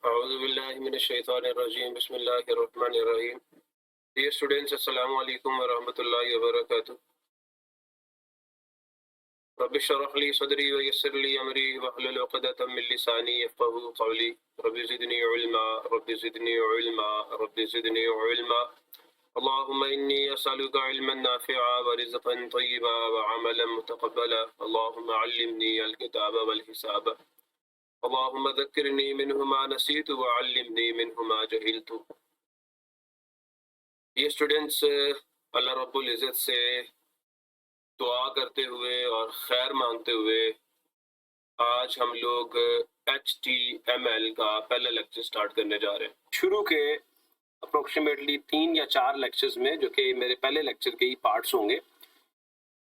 औज़ुबिल्लाहिमिनश्शैतानिर्रजीम बिस्मिल्लाहिर्रहमानिर्रहीम। Dear students, assalamu alaikum wa rahmatullahi wa barakatuh. Rabbi shrah li sadri wa yassir li amri wahlul 'uqdatan min lisani yafqahu qawli. Rabbi zidni ilma, Rabbi zidni ilma, Rabbi zidni ilma. Allahumma inni as'aluka ilman nafi'a wa rizqan tayyiba wa 'amalan mutaqabbala. Allahumma 'allimni al-kitaba wal hisaba. Allahumma dhakkirni minhu ma nasitu wa 'allimni minhu ma jahiltu। ये students अल्लाह रब्बुल इज़्ज़त से दुआ करते हुए और खैर मांगते हुए आज हम लोग HTML का पहला लेक्चर स्टार्ट करने जा रहे हैं। शुरू के अप्रोक्सीमेटली 3 या 4 लेक्चर्स में, जो कि मेरे पहले लेक्चर के ही पार्ट्स होंगे,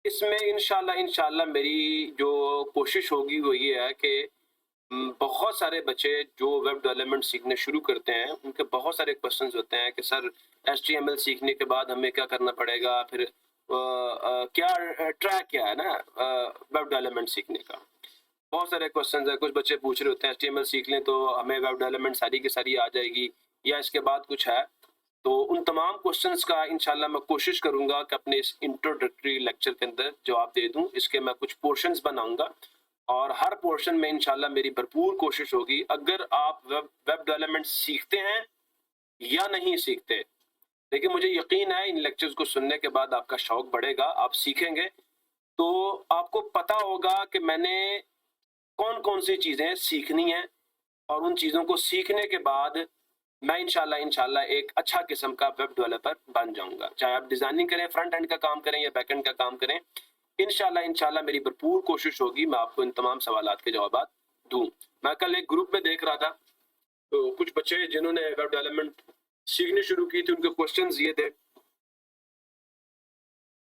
इसमें इंशाल्लाह मेरी जो कोशिश होगी वो ये है कि बहुत सारे बच्चे जो वेब डेवलपमेंट सीखने शुरू करते हैं उनके बहुत सारे क्वेश्चंस होते हैं कि सर HTML सीखने के बाद हमें क्या करना पड़ेगा, फिर क्या ट्रैक क्या है ना वेब डेवलपमेंट सीखने का। बहुत सारे क्वेश्चंस हैं। कुछ बच्चे पूछ रहे होते हैं HTML सीख लें तो हमें वेब डेवलपमेंट सारी की सारी आ जाएगी या इसके बाद कुछ है। तो उन तमाम क्वेश्चंस का इंशाल्लाह मैं कोशिश करूंगा कि अपने इस इंट्रोडक्टरी लेक्चर के अंदर जवाब दे दूं। इसके मैं कुछ पोर्शंस बनाऊंगा और हर पोर्शन में इंशाल्लाह मेरी भरपूर कोशिश होगी, अगर आप वेब डेवलपमेंट सीखते हैं या नहीं सीखते, लेकिन मुझे यकीन है इन लेक्चर्स को सुनने के बाद आपका शौक बढ़ेगा, आप सीखेंगे तो आपको पता होगा कि मैंने कौन कौन सी चीज़ें सीखनी हैं और उन चीज़ों को सीखने के बाद मैं इंशाल्लाह एक अच्छा किस्म का वेब डेवलपर बन जाऊंगा। चाहे आप डिज़ाइनिंग करें, फ्रंट एंड का काम करें या बैक एंड का काम करें, इंशाल्लाह मेरी भरपूर कोशिश होगी मैं आपको इन तमाम सवालात के जवाब दूं। मैं कल एक ग्रुप में देख रहा था तो कुछ बच्चे जिन्होंने वेब डेवलपमेंट सीखने शुरू की थी, उनके क्वेश्चंस ये थे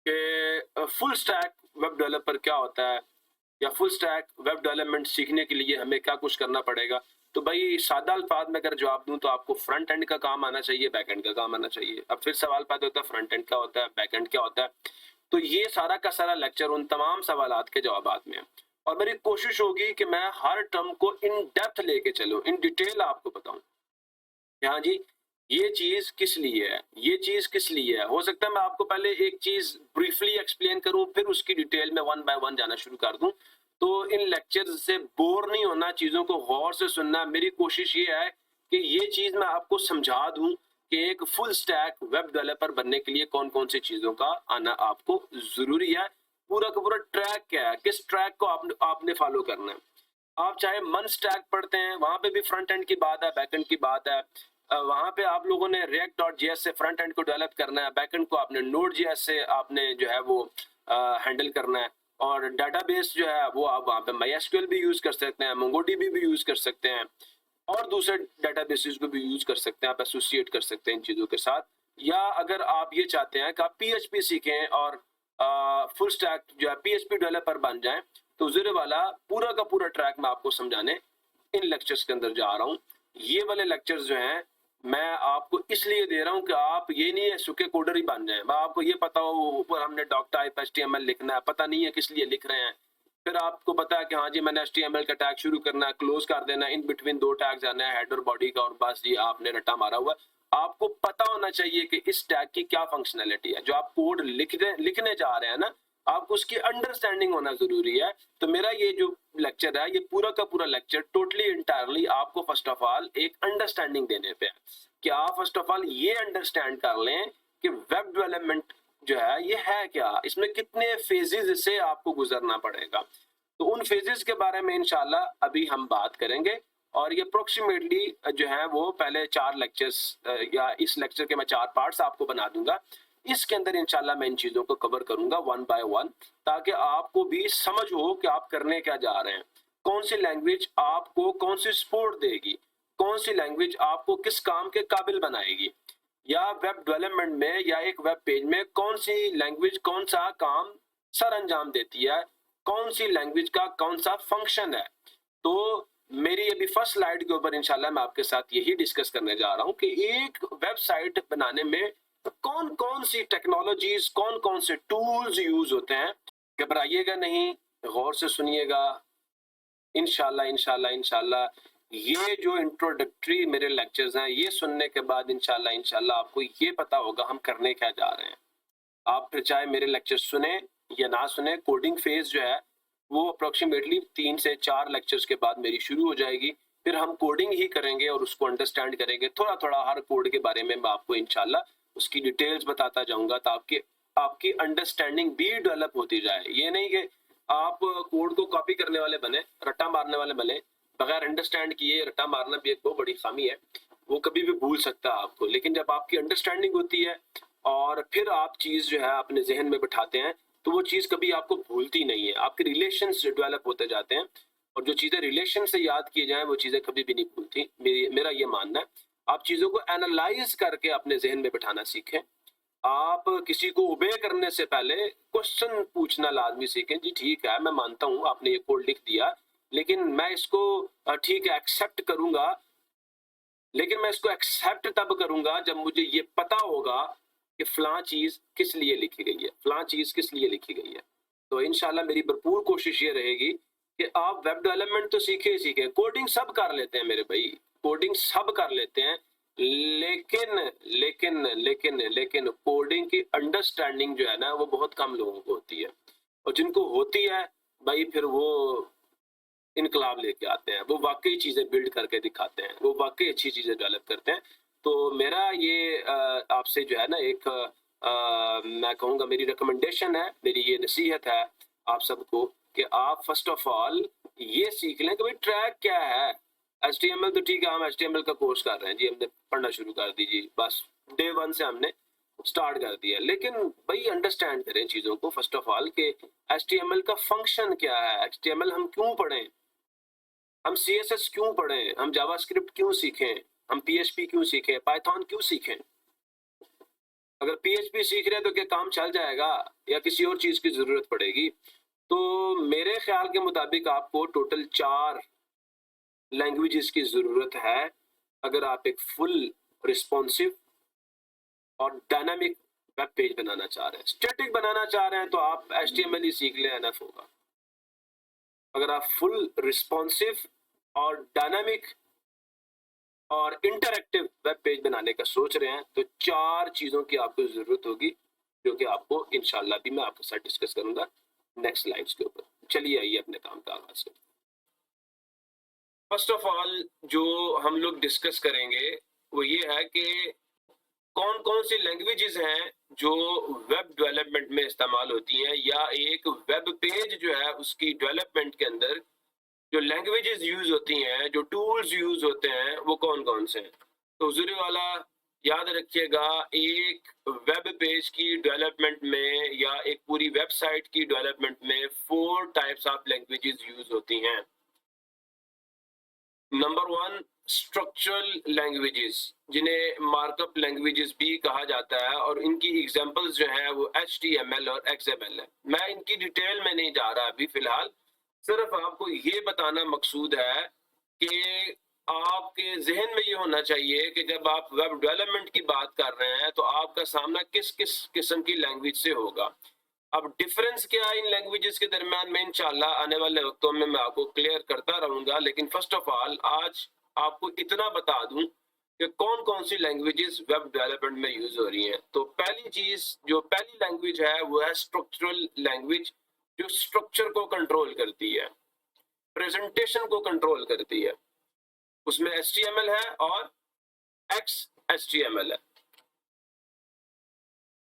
कि फुल स्टैक वेब डेवलपर क्या होता है या फुल स्टैक वेब डेवलपमेंट सीखने के लिए हमें क्या कुछ करना पड़ेगा। तो भाई सादा अल्फाज में अगर जवाब दूं तो आपको फ्रंट एंड का काम आना चाहिए, बैक एंड का काम आना चाहिए। अब फिर सवाल पैदा होता है फ्रंट एंड क्या होता है, बैक एंड क्या होता है। तो ये सारा का सारा लेक्चर उन तमाम सवालात के जवाबात में है और मेरी कोशिश होगी कि मैं हर टर्म को इन डेप्थ लेके चलूं, इन डिटेल आपको बताऊं। हाँ जी, ये चीज किस लिए है, ये चीज किस लिए है। हो सकता है मैं आपको पहले एक चीज ब्रीफली एक्सप्लेन करूं, फिर उसकी डिटेल में 1 बाय 1 जाना शुरू कर दूं। तो इन लेक्चर से बोर नहीं होना, चीजों को गौर से सुनना। मेरी कोशिश ये है कि ये चीज मैं आपको समझा दूं कि एक फुल स्टैक वेब डेवलपर बनने के लिए कौन कौन सी चीजों का आना आपको जरूरी है। पूरा का पूरा ट्रैक क्या है, किस ट्रैक को आपने फॉलो करना है। आप चाहे मन स्टैक पढ़ते हैं, वहां पे भी फ्रंट एंड की बात है, बैक एंड की बात है। वहां पे आप लोगों ने react.js से फ्रंट एंड को डेवलप करना है, बैक एंड को आपने Node.js से आपने जो है वो हैंडल करना है। और डाटाबेस जो है वो आप वहाँ पे MySQL भी यूज कर सकते हैं, MongoDB भी यूज कर सकते हैं और दूसरे डाटाबेसेस को भी यूज कर सकते हैं। आप एसोसिएट कर सकते हैं इन चीज़ों के साथ। या अगर आप ये चाहते हैं कि आप PHP सीखें और फुल स्टैक जो है PHP डेवलपर बन जाएं, तो ज़रूर वाला पूरा का पूरा ट्रैक मैं आपको समझाने इन लेक्चर्स के अंदर जा रहा हूँ। ये वाले लेक्चर्स जो हैं मैं आपको इसलिए दे रहा हूँ कि आप ये नहीं है सूखे कोडर ही बन जाएं। आपको ये पता हो ऊपर हमने डॉक टाइप HTML लिखना है, पता नहीं है किस लिए लिख रहे हैं। फिर आपको पता है कि हाँ जी मैंने HTML का टैग शुरू करना है, क्लोज कर देना है, इन बिटवीन 2 टैग्स आना है, हेड और बॉडी का, और बस ये आपने रट्टा मारा हुआ है। आपको पता होना चाहिए कि इस टैग की क्या फंक्शनैलिटी है। जो आप कोड लिखने जा रहे हैं ना, आपको उसकी अंडरस्टैंडिंग होना जरूरी है। तो मेरा ये जो लेक्चर है, ये पूरा का पूरा लेक्चर टोटली इंटायरली आपको फर्स्ट ऑफ ऑल एक अंडरस्टैंडिंग देने पे है कि आप फर्स्ट ऑफ ऑल ये अंडरस्टैंड कर लें कि वेब डेवलपमेंट जो है ये है क्या, इसमें कितने फेजेस से आपको गुजरना पड़ेगा। तो उन फेजेस के बारे में इंशाल्लाह अभी हम बात करेंगे और ये अप्रोक्सीमेटली जो है वो पहले 4 लेक्चर्स या इस लेक्चर के मैं 4 पार्ट्स आपको बना दूंगा। इसके अंदर इंशाल्लाह मैं इन चीज़ों को कवर करूंगा 1 बाय 1, ताकि आपको भी समझ हो कि आप करने क्या जा रहे हैं। कौन सी लैंग्वेज आपको कौन सी सपोर्ट देगी, कौन सी लैंग्वेज आपको किस काम के काबिल बनाएगी, या वेब डेवलपमेंट में या एक वेब पेज में कौन सी लैंग्वेज कौन सा काम सर अंजाम देती है, कौन सी लैंग्वेज का कौन सा फंक्शन है। तो मेरी अभी फर्स्ट स्लाइड के ऊपर इंशाल्लाह मैं आपके साथ यही डिस्कस करने जा रहा हूँ कि एक वेबसाइट बनाने में कौन कौन सी टेक्नोलॉजीज, कौन कौन से टूल्स यूज होते हैं। घबराइएगा नहीं, गौर से सुनिएगा। इंशाल्लाह ये जो इंट्रोडक्टरी मेरे लेक्चर्स हैं, ये सुनने के बाद इंशाल्लाह आपको ये पता होगा हम करने क्या जा रहे हैं। आप फिर चाहे मेरे लेक्चर सुने या ना सुने, कोडिंग फेज जो है वो अप्रोक्सीमेटली 3 से 4 लेक्चर्स के बाद मेरी शुरू हो जाएगी। फिर हम कोडिंग ही करेंगे और उसको अंडरस्टैंड करेंगे थोड़ा-थोड़ा, हर कोड के बारे में मैं आपको इंशाल्लाह उसकी डिटेल्स बताता जाऊँगा, ताकि आपकी अंडरस्टैंडिंग भी डेवलप होती जाए। ये नहीं कि आप कोड को कॉपी करने वाले बने, रट्टा मारने वाले बने, बगैर अंडरस्टैंड किए रट्टा मारना भी एक बहुत बड़ी खामी है, वो कभी भी भूल सकता है आपको। लेकिन जब आपकी अंडरस्टैंडिंग होती है और फिर आप चीज़ जो है अपने ज़हन में बिठाते हैं, तो वो चीज़ कभी आपको भूलती नहीं है। आपके रिलेशंस डेवलप होते जाते हैं और जो चीज़ें रिलेशन से याद किए जाएँ, वो चीज़ें कभी भी नहीं भूलती। मेरा ये मानना है। आप चीज़ों को एनालाइज़ करके अपने ज़हन में बिठाना सीखें। आप किसी को ओबे करने से पहले क्वेश्चन पूछना लाज़मी सीखें। जी ठीक है, मैं मानता हूँ आपने ये कोड लिख दिया, लेकिन मैं इसको ठीक है एक्सेप्ट करूँगा, लेकिन मैं इसको एक्सेप्ट तब करूँगा जब मुझे ये पता होगा कि फ़लाँ चीज़ किस लिए लिखी गई है, फ़लाँ चीज़ किस लिए लिखी गई है। तो इंशाल्लाह मेरी भरपूर कोशिश ये रहेगी कि आप वेब डेवलपमेंट तो सीखे ही सीखे, कोडिंग सब कर लेते हैं मेरे भाई, कोडिंग सब कर लेते हैं, लेकिन लेकिन कोडिंग की अंडरस्टैंडिंग जो है ना, वो बहुत कम लोगों को होती है। और जिनको होती है भाई, फिर वो इनकलाब लेके आते हैं, वो वाकई चीज़ें बिल्ड करके दिखाते हैं, वो वाकई अच्छी चीज़ें डेवलप करते हैं। तो मेरा ये आपसे जो है ना एक मैं कहूँगा मेरी रिकमेंडेशन है, मेरी ये नसीहत है आप सबको कि आप फर्स्ट ऑफ ऑल ये सीख लें कि भाई ट्रैक क्या है। एचटीएमएल तो ठीक है, हम एचटीएमएल का कोर्स कर रहे हैं जी, हमने पढ़ना शुरू कर दीजिए, बस डे 1 से हमने स्टार्ट कर दिया। लेकिन भाई अंडरस्टैंड करें चीज़ों को फर्स्ट ऑफ ऑल कि एचटीएमएल का फंक्शन क्या है, एचटीएमएल हम क्यों पढ़ें, हम सीएसएस क्यों पढ़ें, हम जावास्क्रिप्ट क्यों सीखें, हम पीएचपी क्यों सीखें, पाइथन क्यों सीखें। अगर पीएचपी सीख रहे हैं तो क्या काम चल जाएगा या किसी और चीज़ की ज़रूरत पड़ेगी। तो मेरे ख्याल के मुताबिक आपको टोटल 4 लैंग्वेजेस की ज़रूरत है अगर आप एक फुल रिस्पॉन्सिव और डायनामिक वेब पेज बनाना चाह रहे हैं। स्टैटिक बनाना चाह रहे हैं तो आप एचटीएमएल ही सीख लें, एनफ होगा। अगर आप फुल रिस्पॉन्सिव और डायनामिक और इंटरैक्टिव वेब पेज बनाने का सोच रहे हैं तो 4 चीज़ों की आपको ज़रूरत होगी, जो कि आपको इंशाल्लाह भी मैं आपके साथ डिस्कस करूंगा नेक्स्ट स्लाइड्स के ऊपर। चलिए आइए अपने काम का आगाज करें। फर्स्ट ऑफ ऑल जो हम लोग डिस्कस करेंगे वो ये है कि कौन कौन सी लैंग्वेजेस हैं जो वेब डेवलपमेंट में इस्तेमाल होती हैं, या एक वेब पेज जो है उसकी डेवलपमेंट के अंदर जो लैंग्वेजेस यूज होती हैं, जो टूल्स यूज होते हैं, वो कौन कौन से हैं। तो हुजूरी वाला याद रखिएगा, एक वेब पेज की डेवलपमेंट में या एक पूरी वेबसाइट की डेवलपमेंट में 4 टाइप्स ऑफ लैंग्वेजेस यूज होती हैं। नंबर 1 स्ट्रक्चरल लैंग्वेजेस, जिन्हें मार्कअप लैंग्वेजेस भी कहा जाता है, और इनकी एग्जांपल्स जो है वो HTML और XML है। मैं इनकी डिटेल में नहीं जा रहा अभी फिलहाल, सिर्फ आपको ये बताना मकसूद है कि आपके जहन में ये होना चाहिए कि जब आप वेब डेवलपमेंट की बात कर रहे हैं तो आपका सामना किस किस किस्म की लैंग्वेज से होगा। अब डिफरेंस क्या है इन लैंग्वेजेस के दरमियान में, इंशाल्लाह आने वाले वक्तों में मैं आपको क्लियर करता रहूंगा। लेकिन फर्स्ट ऑफ ऑल आज आपको इतना बता दूं कि कौन कौन सी लैंग्वेजेस वेब डेवलपमेंट में यूज हो रही हैं। तो पहली चीज, जो पहली लैंग्वेज है वो है स्ट्रक्चरल लैंग्वेज, जो स्ट्रक्चर को कंट्रोल करती है, प्रेजेंटेशन को कंट्रोल करती है। उसमें HTML है और XHTML है।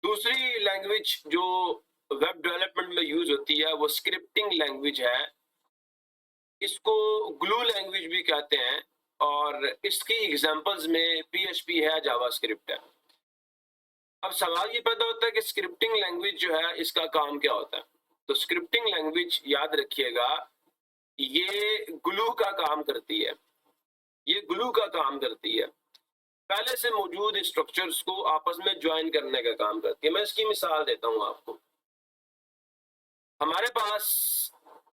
दूसरी लैंग्वेज जो वेब डेवलपमेंट में यूज होती है वो स्क्रिप्टिंग लैंग्वेज है। इसको ग्लू लैंग्वेज भी कहते हैं, और इसकी एग्जांपल्स में PHP है, जावास्क्रिप्ट है। अब सवाल ये पैदा होता है कि स्क्रिप्टिंग लैंग्वेज जो है इसका काम क्या होता है। तो स्क्रिप्टिंग लैंग्वेज याद रखिएगा, ये ग्लू का काम करती है, ये ग्लू का काम करती है, पहले से मौजूद स्ट्रक्चर्स को आपस में ज्वाइन करने का काम करती है। मैं इसकी मिसाल देता हूं आपको। हमारे पास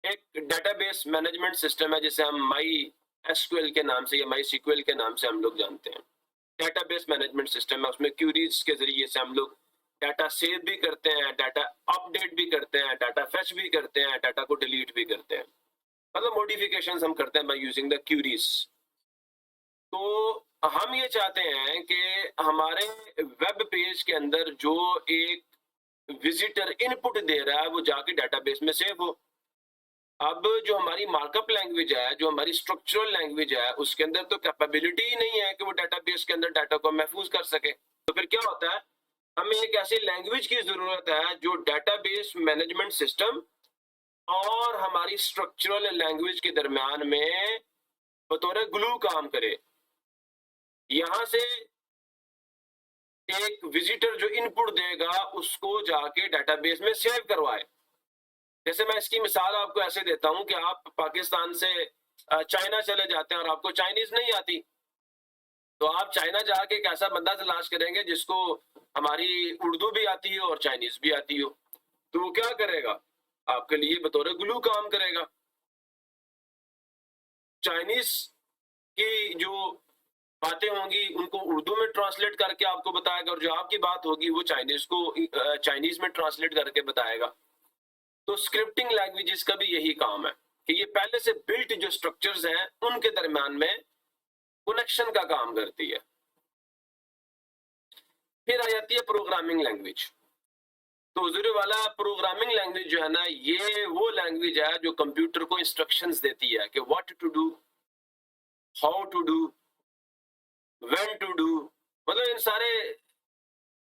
एक डेटाबेस मैनेजमेंट सिस्टम है जिसे हम माई एसक्यूएल के नाम से या माई सीक्वल के नाम से हम लोग जानते हैं। डेटाबेस मैनेजमेंट सिस्टम है, उसमें क्यूरीज के जरिए से हम लोग डाटा सेव भी करते हैं, डाटा अपडेट भी करते हैं, डाटा फेच भी करते हैं, डाटा को डिलीट भी करते हैं, मतलब मॉडिफिकेशंस हम करते हैं बाय यूजिंग द क्यूरीज। तो हम ये चाहते हैं कि हमारे वेब पेज के अंदर जो एक विजिटर इनपुट दे रहा है वो जाके डेटाबेस में सेव हो। अब जो हमारी मार्कअप लैंग्वेज है, जो हमारी स्ट्रक्चरल लैंग्वेज है, उसके अंदर तो कैपेबिलिटी ही नहीं है कि वो डेटाबेस के अंदर डाटा को महफूज कर सके। तो फिर क्या होता है, हमें एक ऐसी लैंग्वेज की जरूरत है जो डेटाबेस मैनेजमेंट सिस्टम और हमारी स्ट्रक्चरल लैंग्वेज के दरमियान में बतौर ग्लू काम करे। यहां से एक विजिटर जो इनपुट देगा उसको जाके डेटाबेस में सेव करवाए। जैसे मैं इसकी मिसाल आपको ऐसे देता हूं कि आप पाकिस्तान से चाइना चले जाते हैं और आपको चाइनीज नहीं आती, तो आप चाइना जाके एक ऐसा बंदा तलाश करेंगे जिसको हमारी उर्दू भी आती हो और चाइनीज भी आती हो। तो वो क्या करेगा, आपके लिए बतौर ग्लू काम करेगा। चाइनीज की जो बातें होंगी उनको उर्दू में ट्रांसलेट करके आपको बताएगा, और जो आपकी बात होगी वो चाइनीज को चाइनीज में ट्रांसलेट करके बताएगा। तो स्क्रिप्टिंग लैंग्वेजेस का भी यही काम है कि ये पहले से बिल्ट जो स्ट्रक्चर्स हैं उनके दरमियान में कनेक्शन का काम करती है। फिर आ जाती है प्रोग्रामिंग लैंग्वेज। तो हुजूर वाला प्रोग्रामिंग लैंग्वेज जो है ना, ये वो लैंग्वेज है जो कंप्यूटर को इंस्ट्रक्शंस देती है कि what to do, how to do, when to do. मतलब इन सारे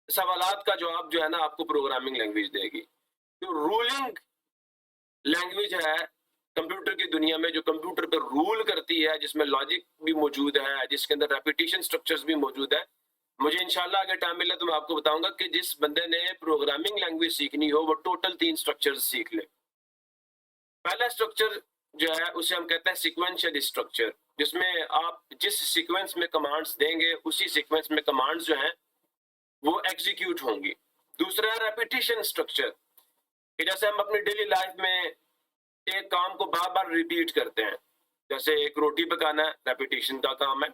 सवालात का जवाब जो है ना आपको प्रोग्रामिंग लैंग्वेज देगी। जो रूलिंग लैंग्वेज है कंप्यूटर की दुनिया में, जो कंप्यूटर पर रूल करती है, जिसमें लॉजिक भी मौजूद है, जिसके अंदर रेपिटेशन स्ट्रक्चर्स भी मौजूद है। मुझे इंशाल्लाह अगर टाइम मिला तो मैं आपको बताऊंगा कि जिस बंदे ने प्रोग्रामिंग लैंग्वेज सीखनी हो वो टोटल 3 स्ट्रक्चर्स सीख ले। पहला स्ट्रक्चर जो है उसे हम कहते हैं सीक्वेंशियल स्ट्रक्चर, जिसमें आप जिस सीक्वेंस में कमांड्स देंगे उसी सीक्वेंस में कमांड्स जो हैं वो एग्जीक्यूट होंगी। दूसरा है रेपिटेशन स्ट्रक्चर, कि जैसे हम अपनी डेली लाइफ में एक काम को बार बार रिपीट करते हैं। जैसे एक रोटी पकाना है, रेपिटेशन का काम है।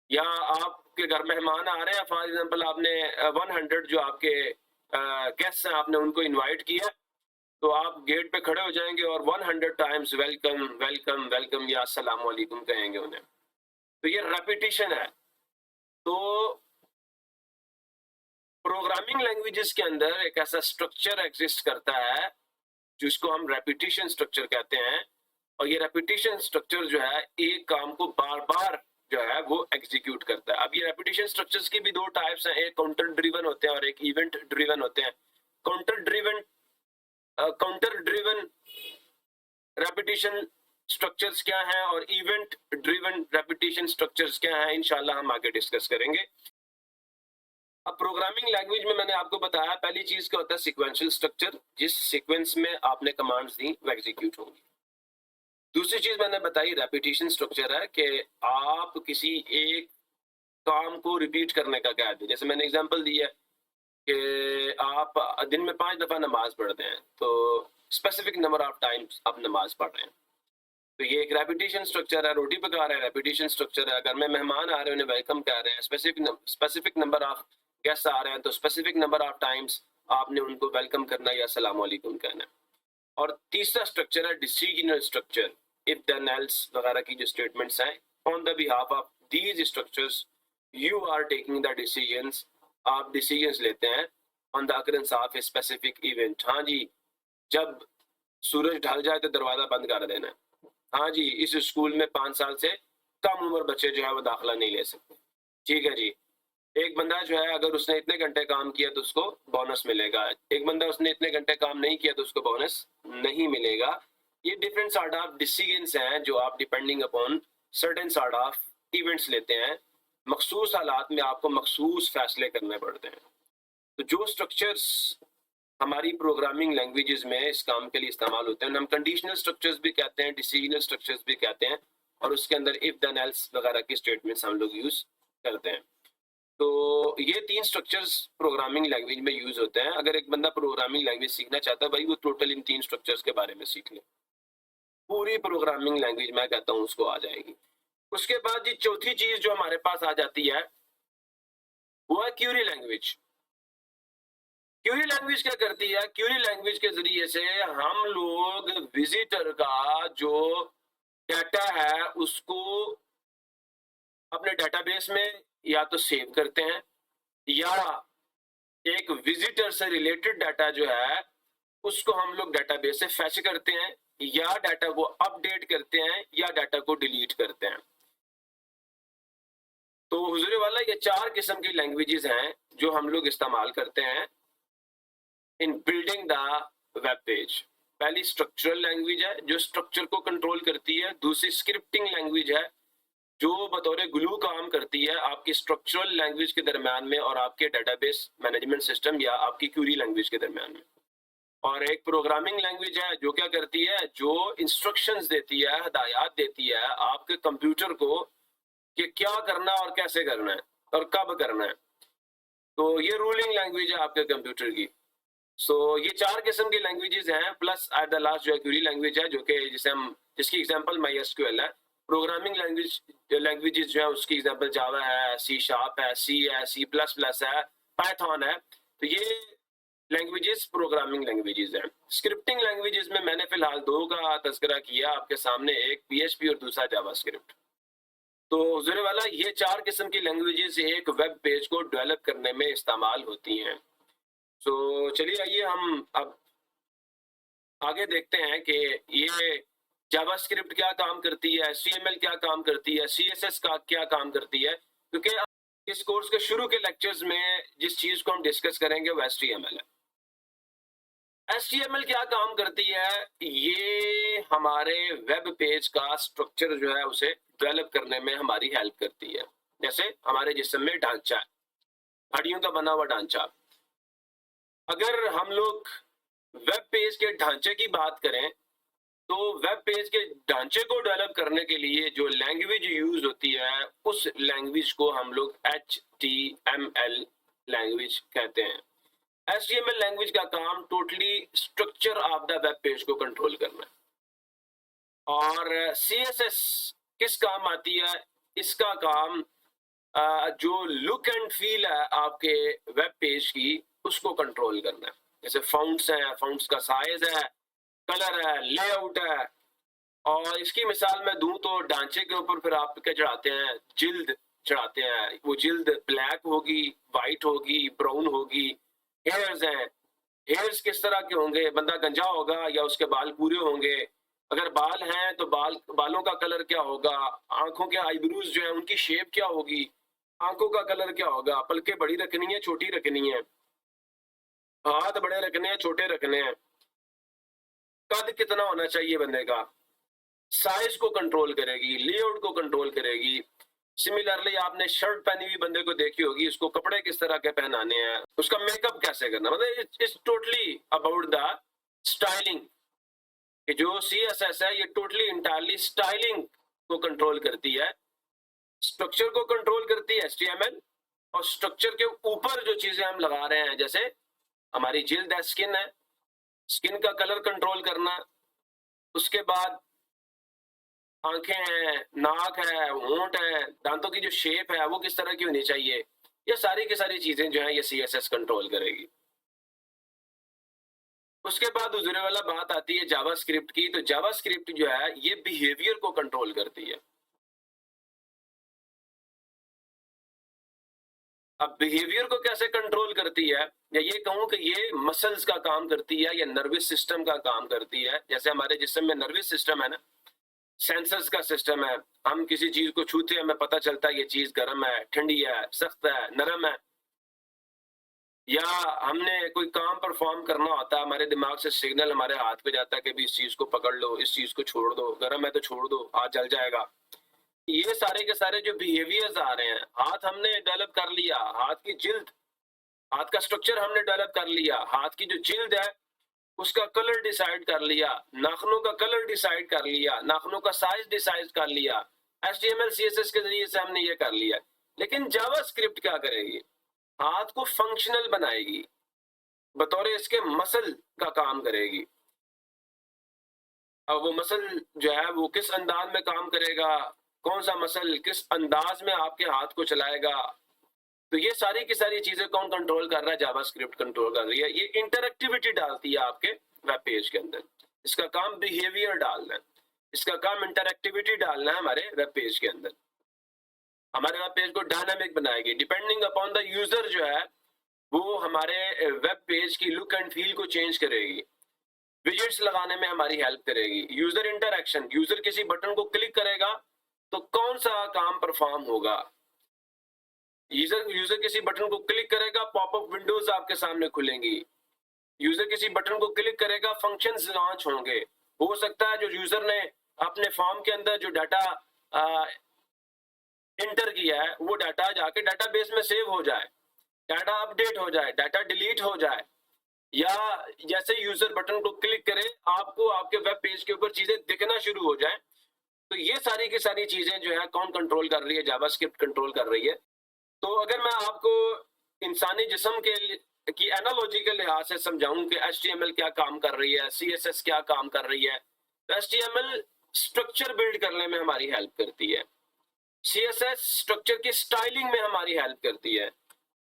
या आपके घर मेहमान आ रहे हैं, फॉर एग्जांपल आपने 100 जो आपके गेस्ट हैं आपने उनको इनवाइट किया, तो आप गेट पे खड़े हो जाएंगे और 100 टाइम्स वेलकम वेलकम वेलकम या अस्सलाम वालेकुम कहेंगे उन्हें। तो ये रेपिटेशन है। तो प्रोग्रामिंग लैंग्वेजेस के अंदर एक ऐसा स्ट्रक्चर एग्जिस्ट करता है जिसको हम रेपिटेशन स्ट्रक्चर कहते हैं, और ये रेपिटेशन स्ट्रक्चर जो है एक काम को बार बार जो है वो एग्जीक्यूट करता है। अब ये रेपिटेशन स्ट्रक्चर्स की भी 2 टाइप्स हैं, एक काउंटर ड्रिवन होते हैं और एक इवेंट ड्रिवन होते हैं। काउंटर ड्रिवन रेपिटेशन स्ट्रक्चर्स क्या हैं और इवेंट ड्रिवन रेपिटेशन स्ट्रक्चर्स क्या हैं, इंशाल्लाह हम आगे डिस्कस करेंगे। अब प्रोग्रामिंग लैंग्वेज में मैंने आपको बताया पहली चीज क्या होता है सीक्वेंशियल स्ट्रक्चर, जिस सीक्वेंस में आपने कमांड्स दी वो एग्जीक्यूट होंगी। दूसरी चीज मैंने बताई रेपिटेशन स्ट्रक्चर है कि आप किसी एक काम को रिपीट करने का क्या है। जैसे मैंने एग्जांपल दी है कि आप दिन में 5 दफा नमाज पढ़ते हैं, तो स्पेसिफिक नंबर ऑफ टाइम्स आप नमाज पढ़ रहे हैं, तो ये एक रेपिटेशन स्ट्रक्चर है। रोटी पका रहे हैं, रेपिटेशन स्ट्रक्चर है। घर में मेहमान आ रहे हैं, उन्हें वेलकम कह रहे हैं, स्पेसिफिक नंबर ऑफ गेस्ट आ रहे हैं, तो स्पेसिफिक नंबर ऑफ टाइम्स आपने उनको वेलकम करना या अस्सलाम वालेकुम कहना है। और तीसरा स्ट्रक्चर है decisional structure, if then else वगैरह की जो स्टेटमेंट्स हैं, on the behalf of these structures you are taking the decisions, आप डिसीजंस लेते हैं on the occurrence of a specific event. हाँ जी, जब सूरज ढल जाए तो दरवाजा बंद कर देना है। हाँ जी, इस स्कूल में 5 साल से कम उम्र बच्चे जो है वो दाखिला नहीं ले सकते। ठीक है जी, एक बंदा जो है अगर उसने इतने घंटे काम किया तो उसको बोनस मिलेगा, एक बंदा उसने इतने घंटे काम नहीं किया तो उसको बोनस नहीं मिलेगा। ये डिफरेंट सॉर्ट ऑफ डिसीजंस हैं जो आप depending upon certain sort of events लेते हैं। मखसूस हालात में आपको मखसूस फैसले करने पड़ते हैं। तो जो स्ट्रक्चर्स हमारी प्रोग्रामिंग लैंग्वेजेस में इस काम के लिए इस्तेमाल होते हैं हम कंडीशनल स्ट्रक्चर्स भी कहते हैं, डिसीजनल स्ट्रक्चर्स भी कहते हैं, और उसके अंदर इफ देन एल्स वगैरह की स्टेटमेंट्स हम लोग यूज करते हैं। तो ये 3 स्ट्रक्चर्स प्रोग्रामिंग लैंग्वेज में यूज होते हैं। अगर एक बंदा प्रोग्रामिंग लैंग्वेज सीखना चाहता है भाई, वो टोटल इन 3 स्ट्रक्चर्स के बारे में सीख ले, पूरी प्रोग्रामिंग लैंग्वेज मैं कहता हूँ उसको आ जाएगी। उसके बाद जी चौथी चीज जो हमारे पास आ जाती है वो है क्यूरी लैंग्वेज। क्यूरी लैंग्वेज क्या करती है, क्यूरी लैंग्वेज के जरिए से हम लोग विजिटर का जो डाटा है उसको अपने डेटाबेस में या तो सेव करते हैं, या एक विजिटर से रिलेटेड डाटा जो है उसको हम लोग डेटाबेस से फैच करते हैं, या डाटा को अपडेट करते हैं, या डाटा को डिलीट करते हैं। तो हुजूर वाला ये 4 किस्म की लैंग्वेजेस हैं जो हम लोग इस्तेमाल करते हैं इन बिल्डिंग द वेब पेज। पहली स्ट्रक्चरल लैंग्वेज है जो स्ट्रक्चर को कंट्रोल करती है। दूसरी स्क्रिप्टिंग लैंग्वेज है जो बतौर ग्लू काम करती है आपकी स्ट्रक्चरल लैंग्वेज के दरम्यान में और आपके डेटाबेस मैनेजमेंट सिस्टम या आपकी क्वेरी लैंग्वेज के दरम्यान में। और एक प्रोग्रामिंग लैंग्वेज है जो क्या करती है, जो इंस्ट्रक्शंस देती है, हदायत देती है आपके कंप्यूटर को कि क्या करना और कैसे करना है और कब करना है। तो ये रूलिंग लैंग्वेज है आपके कंप्यूटर की। सो ये 4 किस्म की लैंग्वेजेस हैं, प्लस एट द लास्ट जो है क्वेरी लैंग्वेज है, जो कि जिसकी एग्जांपल MySQL है। प्रोग्रामिंग लैंग्वेजेस जो है उसकी एग्जांपल जावा है, C# है, C है, C++ है, पाइथन है। तो ये लैंग्वेजेस प्रोग्रामिंग लैंग्वेजेस हैं। स्क्रिप्टिंग लैंग्वेजेस में मैंने फिलहाल 2 का तज़किरा किया आपके सामने, एक PHP और दूसरा जावास्क्रिप्ट। तो हुज़ूर वाला ये 4 किस्म की लैंग्वेजेस एक वेब पेज को डेवलप करने में इस्तेमाल होती हैं। तो चलिए आइए हम अब आगे देखते हैं कि ये जावास्क्रिप्ट क्या काम करती है, HTML क्या काम करती है, CSS का क्या काम करती है। क्योंकि इस कोर्स के शुरू के लेक्चर्स में जिस चीज को हम डिस्कस करेंगे वो HTML है। HTML क्या काम करती है, ये हमारे वेब पेज का स्ट्रक्चर जो है उसे डेवलप करने में हमारी हेल्प करती है। जैसे हमारे जिस्म में ढांचा है, हड्डियों का बना हुआ ढांचा। अगर हम लोग वेब पेज के ढांचे की बात करें तो वेब पेज के ढांचे को डेवलप करने के लिए जो लैंग्वेज यूज होती है उस लैंग्वेज को हम लोग HTML लैंग्वेज कहते हैं। HTML लैंग्वेज का काम totally structure of the web page को कंट्रोल करना है। और CSS किस काम आती है, इसका काम जो लुक एंड फील है आपके वेब पेज की उसको कंट्रोल करना है। जैसे फाउंट्स हैं, फाउंट्स का साइज है, कलर है, लेआउट है। और इसकी मिसाल मैं दूं तो ढांचे के ऊपर फिर आप क्या चढ़ाते हैं, जिल्द चढ़ाते हैं। वो जिल्द ब्लैक होगी, वाइट होगी, ब्राउन होगी। हेयर्स हैं, हेयर्स किस तरह के होंगे, बंदा गंजा होगा या उसके बाल पूरे होंगे। अगर बाल हैं तो बालों का कलर क्या होगा, आंखों के आईब्रूज जो है उनकी शेप क्या होगी, आंखों का कलर क्या होगा, पलकें बड़ी रखनी है, छोटी रखनी है, हाथ बड़े रखने हैं, छोटे रखने हैं, कद कितना होना चाहिए बंदे का, साइज को कंट्रोल करेगी, लेआउट को कंट्रोल करेगी। सिमिलरली आपने शर्ट पहनी हुई बंदे को देखी होगी, उसको कपड़े किस तरह के पहनाने हैं, उसका मेकअप कैसे करना, मतलब it's totally about the styling. कि जो CSS है ये टोटली इंटायरली स्टाइलिंग को कंट्रोल करती है, स्ट्रक्चर को कंट्रोल करती है HTML। और स्ट्रक्चर के ऊपर जो चीजें हम लगा रहे हैं, जैसे हमारी जिल्द है, स्किन है, स्किन का कलर कंट्रोल करना, उसके बाद आंखें हैं, नाक है, होंठ है, दांतों की जो शेप है वो किस तरह की होनी चाहिए, ये सारी की सारी चीजें जो है ये CSS कंट्रोल करेगी। उसके बाद हुजूर वाला बात आती है जावास्क्रिप्ट की। तो जावास्क्रिप्ट जो है ये बिहेवियर को कंट्रोल करती है। अब बिहेवियर को कैसे कंट्रोल करती है, या ये कहूं कि ये मसल्स का काम करती है या नर्वस सिस्टम का काम करती है। जैसे हमारे जिस्म में नर्वस सिस्टम है ना, सेंसर्स का सिस्टम है, हम किसी चीज को छूते हैं हमें पता चलता है ये चीज गर्म है, ठंडी है, सख्त है, नरम है। या हमने कोई काम परफॉर्म करना होता है, हमारे दिमाग से सिग्नल हमारे हाथ पे जाता है कि भी इस चीज को पकड़ लो, इस चीज को छोड़ दो, गर्म है तो छोड़ दो, हाथ जल जाएगा। ये सारे के सारे जो बिहेवियर्स आ रहे हैं, हाथ हमने डेवलप कर लिया, हाथ की जिल्द, हाथ का स्ट्रक्चर हमने डेवलप कर लिया, हाथ की जो जिल्द है उसका कलर डिसाइड कर लिया, नाखूनों का कलर डिसाइड कर लिया, नाखूनों का साइज डिसाइड कर लिया, HTML CSS के जरिए से हमने ये कर लिया। लेकिन जावास्क्रिप्ट क्या करेगी, हाथ को फंक्शनल बनाएगी, बतौर इसके मसल का काम करेगी। अब वो मसल जो है वो किस अंदाज में काम करेगा, कौन सा मसल किस अंदाज में आपके हाथ को चलाएगा, तो ये सारी की सारी चीजें कौन कंट्रोल कर रहा है, जावास्क्रिप्ट कंट्रोल कर रही है। ये इंटरएक्टिविटी डालती है आपके वेब पेज के अंदर। इसका काम बिहेवियर डालना है, इसका काम इंटरएक्टिविटी डालना है हमारे वेब पेज के अंदर। हमारे वेब पेज को डायनामिक बनाएगी। डिपेंडिंग अपॉन द यूजर जो है वो हमारे वेब पेज की लुक एंड फील को चेंज करेगी। विजेट्स लगाने में हमारी हेल्प करेगी। यूजर इंटरैक्शन, यूजर किसी बटन को क्लिक करेगा तो कौन सा काम परफॉर्म होगा। यूजर किसी बटन को क्लिक करेगा, पॉपअप विंडोज आपके सामने खुलेंगी। यूजर किसी बटन को क्लिक करेगा, फंक्शंस लॉन्च होंगे। हो सकता है जो यूजर ने अपने फॉर्म के अंदर जो डाटा इंटर किया है वो डाटा जाके डाटाबेस में सेव हो जाए, डाटा अपडेट हो जाए, डाटा डिलीट हो जाए, या जैसे यूजर बटन को क्लिक करे आपको आपके वेब पेज के ऊपर चीजें दिखना शुरू हो जाए। तो ये सारी की सारी चीजें जो है कौन कंट्रोल कर रही है? जावास्क्रिप्ट कंट्रोल कर रही है। तो अगर मैं आपको इंसानी जिस्म की एनालॉजी के लिहाज से समझाऊं कि HTML क्या काम कर रही है, CSS क्या काम कर रही है, तो HTML स्ट्रक्चर बिल्ड करने में हमारी हेल्प करती है, CSS स्ट्रक्चर की स्टाइलिंग में हमारी हेल्प करती है,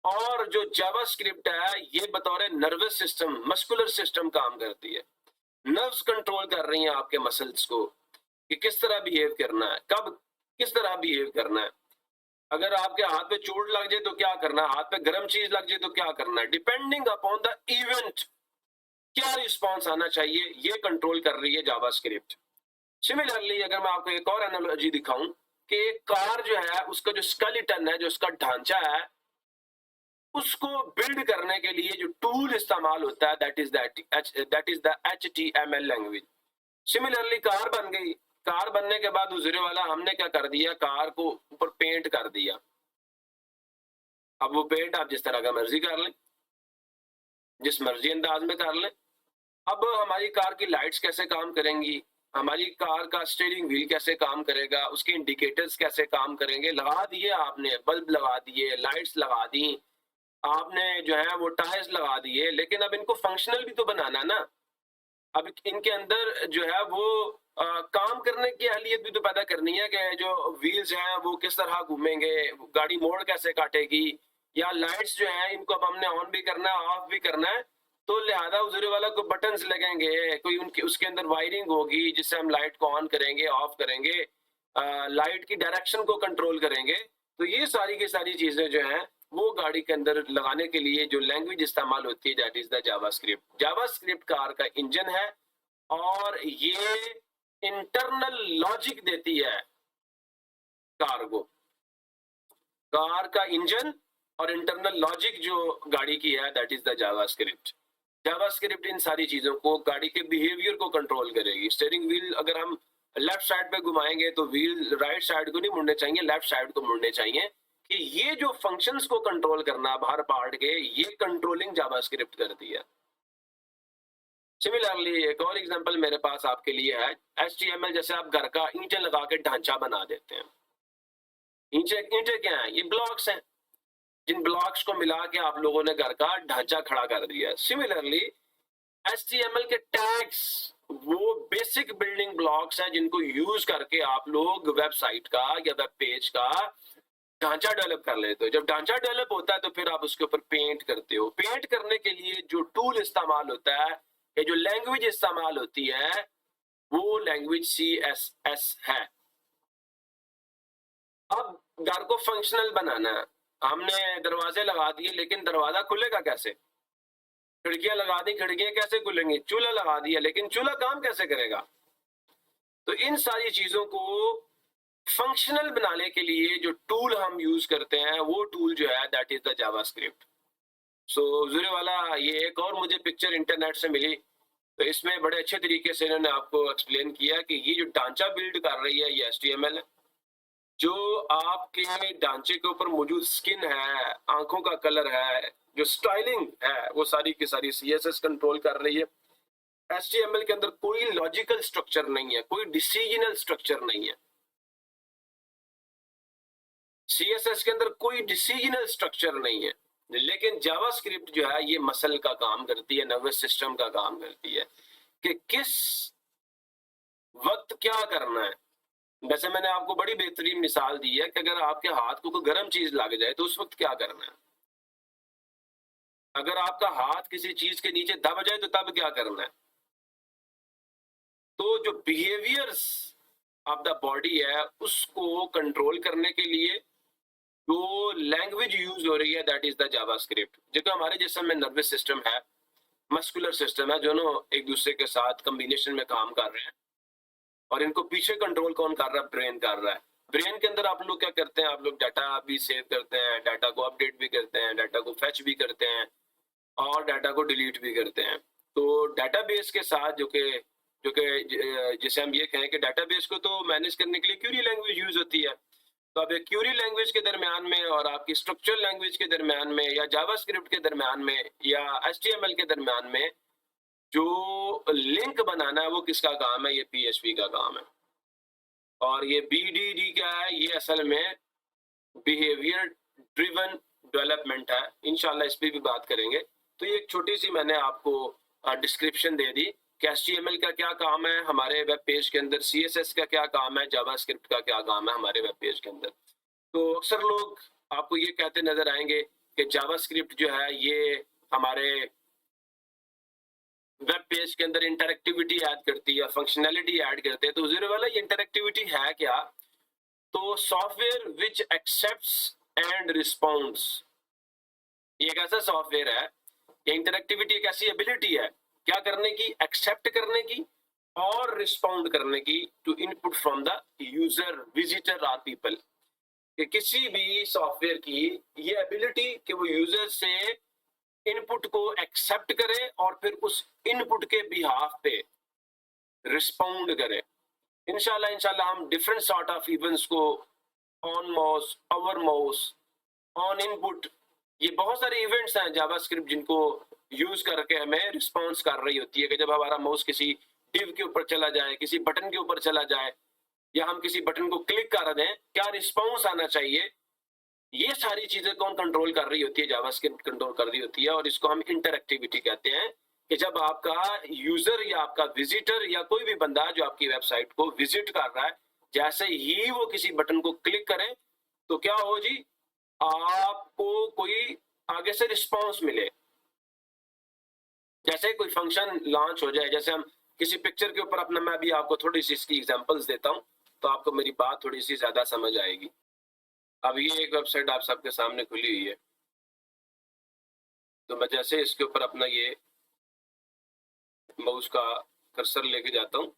और जो जावास्क्रिप्ट है ये बतौर नर्वस सिस्टम, मस्कुलर सिस्टम काम करती है। नर्व्स कंट्रोल कर रही हैं आपके मसल्स को कि किस तरह बिहेव करना है, कब किस तरह बिहेव करना है। अगर आपके हाथ पे चोट लग जाए तो क्या करना है, हाथ पे गर्म चीज लग जाए तो क्या करना है। डिपेंडिंग अपॉन द इवेंट क्या रिस्पॉन्स आना चाहिए, ये कंट्रोल कर रही है जावास्क्रिप्ट। सिमिलरली अगर मैं आपको एक और एनालॉजी दिखाऊं कि एक कार जो है उसका जो स्केलेटन है, जो उसका ढांचा है, उसको बिल्ड करने के लिए जो टूल इस्तेमाल होता है that is the HTML language. Similarly car बन गई, कार बनने के बाद दूसरे वाला हमने क्या कर दिया, कार को ऊपर पेंट कर दिया। अब वो पेंट आप जिस तरह का मर्जी कर लें, जिस मर्जी अंदाज में कर लें। अब हमारी कार की लाइट्स कैसे काम करेंगी, हमारी कार का स्टीयरिंग व्हील कैसे काम करेगा, उसके इंडिकेटर्स कैसे काम करेंगे, लगा दिए आपने, बल्ब लगा दिए, लाइट्स लगा दी आपने, जो है वो टायर्स लगा दिए, लेकिन अब इनको फंक्शनल भी तो बनाना ना। अब इनके अंदर जो है वो काम करने की अहलियत भी तो पैदा करनी है कि जो व्हील्स हैं वो किस तरह घूमेंगे, गाड़ी मोड़ कैसे काटेगी, या लाइट्स जो है इनको अब हमने ऑन भी करना है, ऑफ भी करना है। तो लिहाजा उजरे वाला को बटन्स लगेंगे, कोई उनकी उसके अंदर वायरिंग होगी जिससे हम लाइट को ऑन करेंगे, ऑफ करेंगे, लाइट की डायरेक्शन को कंट्रोल करेंगे। तो ये सारी की सारी चीजें जो हैं वो गाड़ी के अंदर लगाने के लिए जो लैंग्वेज इस्तेमाल होती है that is the JavaScript. JavaScript car का इंजन है और ये इंटरनल लॉजिक देती है कार को। कार का इंजन और इंटरनल लॉजिक जो गाड़ी की है that is the JavaScript. JavaScript इन सारी चीजों को, गाड़ी के बिहेवियर को कंट्रोल करेगी। स्टीयरिंग व्हील अगर हम लेफ्ट साइड पे घुमाएंगे तो व्हील राइट साइड को नहीं मुड़ने चाहिए, लेफ्ट साइड को मुड़ने चाहिए। कि ये जो फंक्शंस को कंट्रोल करना हर पार्ट के, ये कंट्रोलिंग जावास्क्रिप्ट करती है। सिमिलरली एक और एग्जांपल मेरे पास आपके लिए है, HTML जैसे आप घर का ईंटें लगा के ढांचा बना देते हैं। ईंटें क्या है? ये ब्लॉक्स हैं, जिन ब्लॉक्स को मिला के आप लोगों ने घर का ढांचा खड़ा कर दिया। सिमिलरली HTML के टैग्स वो बेसिक बिल्डिंग ब्लॉक्स हैं जिनको यूज करके आप लोग वेबसाइट का या वेब पेज का ढांचा डेवलप कर लेते हो। जब ढांचा डेवलप होता है तो फिर आप उसके ऊपर पेंट करते हो। पेंट करने के लिए जो टूल इस्तेमाल होता है या जो लैंग्वेज इस्तेमाल होती है वो लैंग्वेज CSS है। अब घर को फंक्शनल बनाना है, हमने दरवाजे लगा दिए लेकिन दरवाजा खुलेगा कैसे? खिड़कियां लगा दी, खिड़कियां कैसे खुलेंगी? चूल्हा लगा दिया लेकिन चूल्हा काम कैसे करेगा? तो इन सारी चीजों को फंक्शनल बनाने के लिए जो टूल हम यूज करते हैं वो टूल जो है दैट इज द जावास्क्रिप्ट। सो जुरे वाला ये एक और मुझे पिक्चर इंटरनेट से मिली, तो इसमें बड़े अच्छे तरीके से इन्होंने आपको एक्सप्लेन किया कि ये जो ढांचा बिल्ड कर रही है ये HTML है। जो आपके ढांचे के ऊपर मौजूद स्किन है, आंखों का कलर है, जो स्टाइलिंग है, वो सारी की सारी CSS कंट्रोल कर रही है। HTML के अंदर कोई लॉजिकल स्ट्रक्चर नहीं है, कोई डिसीजनल स्ट्रक्चर नहीं है। CSS के अंदर कोई डिसीजनल स्ट्रक्चर नहीं है, लेकिन जावास्क्रिप्ट जो है ये मसल का काम करती है, नर्वस सिस्टम का काम करती है कि किस वक्त क्या करना है। वैसे मैंने आपको बड़ी बेहतरीन मिसाल दी है कि अगर आपके हाथ को कोई गर्म चीज लग जाए तो उस वक्त क्या करना है। अगर आपका हाथ किसी चीज के नीचे दब जाए तो तब क्या करना है। तो जो बिहेवियर्स ऑफ द बॉडी है उसको कंट्रोल करने के लिए जो लैंग्वेज यूज हो रही है दैट इज द जावास्क्रिप्ट। देखो हमारे जिस्म में नर्वस सिस्टम है, मस्कुलर सिस्टम है, दोनों एक दूसरे के साथ कॉम्बिनेशन में काम कर रहे हैं और इनको पीछे कंट्रोल कौन कर रहा है? ब्रेन कर रहा है। ब्रेन के अंदर आप लोग क्या करते हैं? आप लोग डाटा भी सेव करते हैं, डाटा को अपडेट भी करते हैं, डाटा को फेच भी करते हैं और डाटा को डिलीट भी करते हैं। तो डाटाबेस के साथ जिसे हम ये कहें कि डाटाबेस को तो मैनेज करने के लिए क्वेरी लैंग्वेज यूज होती है। तो अब एक क्वेरी लैंग्वेज के दरमियान में और आपकी स्ट्रक्चरल लैंग्वेज के दरमियान में या जावास्क्रिप्ट के दरमियान में या एचटीएमएल के दरमियान में जो लिंक बनाना है वो किसका काम है? ये पीएचपी का काम है। और ये बीडीडी क्या है? ये असल में बिहेवियर ड्रिवन डेवलपमेंट है। इंशाल्लाह इस पे भी बात करेंगे। तो ये एक छोटी सी मैंने आपको डिस्क्रिप्शन दे दी कि एचटीएमएल का क्या काम है हमारे वेब पेज के अंदर, सीएसएस का क्या काम है, जावास्क्रिप्ट का क्या काम है हमारे वेब पेज के अंदर। तो अक्सर लोग आपको ये कहते नजर आएंगे कि जावास्क्रिप्ट जो है ये हमारे वेब पेज के अंदर इंटरेक्टिविटी ऐड करती है, फंक्शनैलिटी ऐड करते हैं। तो जीरो वाला ये इंटरेक्टिविटी है क्या? तो software which accepts and responds, ये एक ऐसा सॉफ्टवेयर है, ये इंटरेक्टिविटी एक ऐसी एबिलिटी है क्या करने की? एक्सेप्ट करने की और रिस्पॉन्ड करने की to input from the user, visitor or people. कि किसी भी सॉफ्टवेयर की ये एबिलिटी कि वो यूजर से इनपुट को एक्सेप्ट करे और फिर उस इनपुट के बिहाफ पे रिस्पॉन्ड करे। इंशाल्लाह हम डिफरेंट सॉर्ट ऑफ इवेंट्स को on mouse, over mouse, on input, ये बहुत सारे इवेंट्स हैं जावास्क्रिप्ट जिनको यूज करके हमें रिस्पॉन्स कर रही होती है कि जब हमारा माउस किसी डिव के ऊपर चला जाए, किसी बटन के ऊपर चला जाए या हम किसी बटन को क्लिक कर दें, क्या रिस्पॉन्स आना चाहिए। ये सारी चीजें कौन कंट्रोल कर रही होती है? जावास्क्रिप्ट कंट्रोल कर रही होती है। और इसको हम इंटरेक्टिविटी कहते हैं कि जब आपका यूजर या आपका विजिटर या कोई भी बंदा जो आपकी वेबसाइट को विजिट कर रहा है, जैसे ही वो किसी बटन को क्लिक करे तो क्या हो जी? आपको कोई आगे से रिस्पॉन्स मिले। जैसे कोई फंक्शन लॉन्च हो जाए, जैसे हम किसी पिक्चर के ऊपर अपना, मैं अभी आपको थोड़ी सी इसकी एग्जांपल्स देता हूं तो आपको मेरी बात थोड़ी सी ज्यादा समझ आएगी। अब ये एक वेबसाइट आप सबके सामने खुली हुई है, तो मैं जैसे इसके ऊपर अपना ये माउस का कर्सर लेके जाता हूँ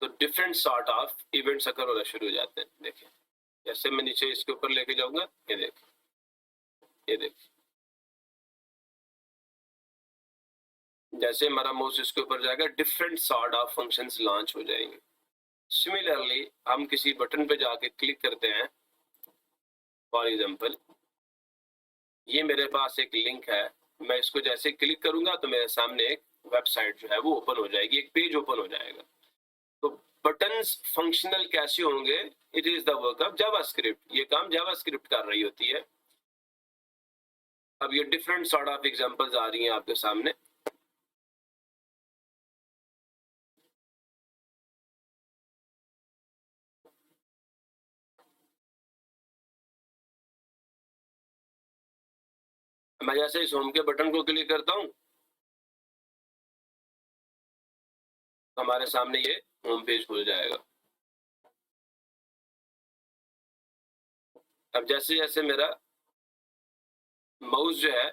तो डिफरेंट सॉर्ट ऑफ इवेंट्स अकर होना शुरू हो जाते हैं। देखिए जैसे मैं नीचे इसके ऊपर लेके जाऊंगा, ये देखिए, ये देखिए, जैसे हमारा माउस इसके ऊपर जाएगा different sort of functions launch हो जाएंगे। सिमिलरली हम किसी बटन पे जाके क्लिक करते हैं, फॉर एग्जांपल ये मेरे पास एक लिंक है, मैं इसको जैसे क्लिक करूंगा तो मेरे सामने एक वेबसाइट जो है वो ओपन हो जाएगी, एक पेज ओपन हो जाएगा। तो बटन्स फंक्शनल कैसे होंगे? It is the work of JavaScript, ये काम जावास्क्रिप्ट कर रही होती है। अब ये डिफरेंट सॉर्ट ऑफ एग्जांपल्स आ रही हैं आपके सामने। मैं जैसे इस होम के बटन को क्लिक करता हूं हमारे सामने ये होम पेज खुल जाएगा। अब जैसे जैसे मेरा माउस जो है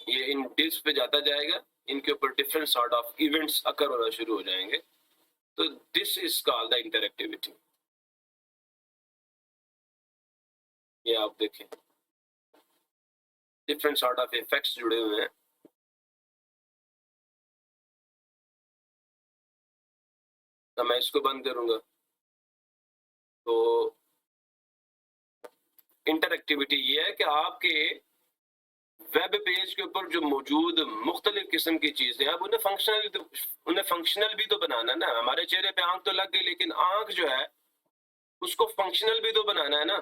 ये इन डिव्स पे जाता जाएगा, इनके ऊपर डिफरेंट सॉर्ट ऑफ इवेंट्स अकर होना शुरू हो जाएंगे। तो this is called the interactivity. ये आप देखें डिफरेंट सॉर्ट ऑफ इफेक्ट्स जुड़े हुए हैं। तो मैं इसको बंद करूंगा तो इंटरेक्टिविटी ये है कि आपके वेब पेज के ऊपर जो मौजूद मुख्तलिफ किस्म की चीजें हैं, अब उन्हें फंक्शनल भी तो बनाना है ना। हमारे चेहरे पे आंख तो लग गई, लेकिन आंख जो है उसको फंक्शनल भी तो बनाना है ना।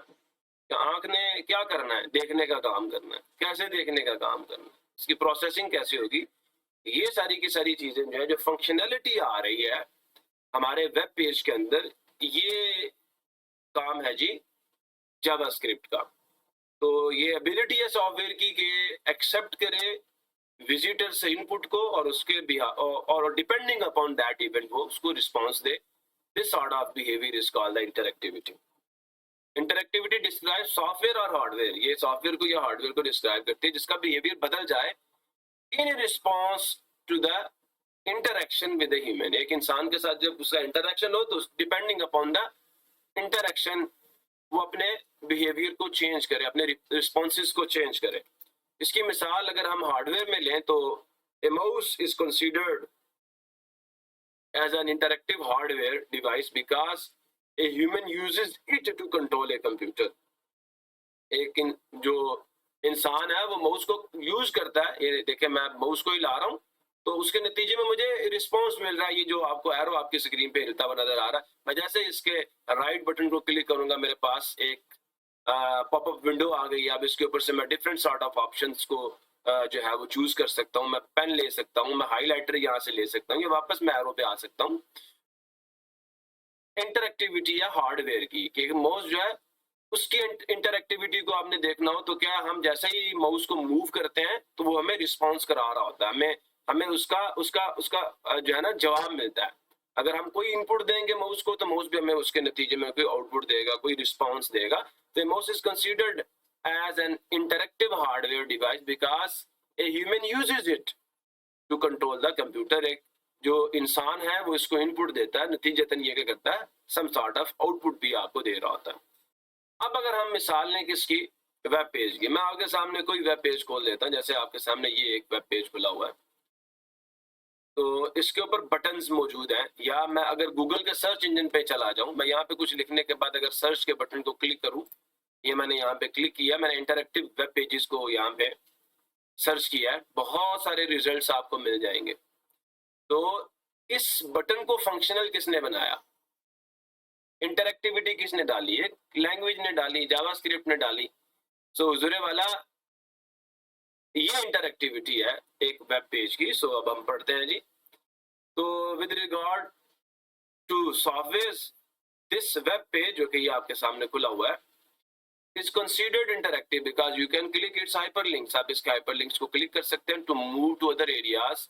कि आंख ने क्या करना है? देखने का काम करना है। कैसे देखने का काम करना है, इसकी प्रोसेसिंग कैसे होगी, ये सारी की सारी चीजें जो है, जो फंक्शनैलिटी आ रही है हमारे वेब पेज के अंदर, ये काम है जी जावास्क्रिप्ट का। तो ये एबिलिटी है सॉफ्टवेयर की कि एक्सेप्ट करे विजिटर से इनपुट को और उसके और डिपेंडिंग अपॉन दैट इवेंट वो उसको response they. This sort of behaviour is called the interactivity. Interactivity describe software और हार्डवेयर, ये सॉफ्टवेयर को या हार्डवेयर को डिस्क्राइब करती है जिसका बिहेवियर बदल जाए in response to the interaction with human. एक इंसान के साथ जब उसका इंटरेक्शन हो तो डिपेंडिंग अपॉन द इंटरेक्शन वो अपने बिहेवियर को चेंज करे, अपने रिस्पॉन्सेज को चेंज करे। इसकी मिसाल अगर हम हार्डवेयर में लें तो ए mouse is considered as an interactive hardware device because a human uses it to control a computer। एक जो इंसान है वो माउस को यूज करता है, ये देखें मैं माउस को ही ला रहा हूँ तो उसके नतीजे में मुझे रिस्पांस मिल रहा है, ये जो आपको एरो आपकी स्क्रीन पे हिलता हुआ नजर आ रहा है। मैं जैसे इसके राइट बटन को क्लिक करूंगा मेरे पास एक पॉपअप विंडो आ गई। अब इसके ऊपर से मैं डिफरेंट सॉर्ट ऑफ ऑप्शंस को जो है वो चूज कर सकता हूँ। मैं पेन ले सकता हूँ, मैं हाईलाइटर यहाँ से ले सकता हूँ, ये वापस मैं एरो पे आ सकता हूँ। इंटरेक्टिविटी या हार्डवेयर की कि माउस जो है उसकी इंटरेक्टिविटी को आपने देखना हो तो क्या हम जैसे ही माउस को मूव करते हैं तो वो हमें रिस्पॉन्स करा रहा होता है, हमें हमें उसका उसका उसका जो है ना जवाब मिलता है। अगर हम कोई इनपुट देंगे माउस को तो माउस भी हमें उसके नतीजे में कोई आउटपुट देगा, कोई रिस्पॉन्स देगा। तो mouse is considered as an interactive hardware device because a human uses it to control the computer. एक जो इंसान है वो इसको इनपुट देता है, नतीजतन ये क्या करता है, सम सॉर्ट ऑफ आउटपुट भी आपको दे रहा होता है। अब अगर हम मिसाल लें किसकी, वेब पेज की, मैं आपके सामने कोई वेब पेज खोल देता हूं, जैसे आपके सामने ये एक वेब पेज खुला हुआ है तो इसके ऊपर बटन्स मौजूद हैं। या मैं अगर गूगल के सर्च इंजन पे चला जाऊं, मैं यहाँ पे कुछ लिखने के बाद अगर सर्च के बटन को क्लिक करूं, ये मैंने यहाँ पे क्लिक किया, मैंने इंटरेक्टिव वेब पेजेस को यहाँ पे सर्च किया है, बहुत सारे रिजल्ट्स आपको मिल जाएंगे। तो इस बटन को फंक्शनल किसने बनाया, इंटरेक्टिविटी किसने डाली, एक लैंग्वेज ने डाली, जावास्क्रिप्ट ने डाली। सो हुजूरे वाला ये इंटरेक्टिविटी है एक वेब पेज की। सो अब हम पढ़ते हैं जी। तो with regard to software this web page जो कि ये आपके सामने खुला हुआ है is considered interactive because you can click its hyperlinks. आप इसके हाइपरलिंक्स को क्लिक कर सकते हैं to move to other areas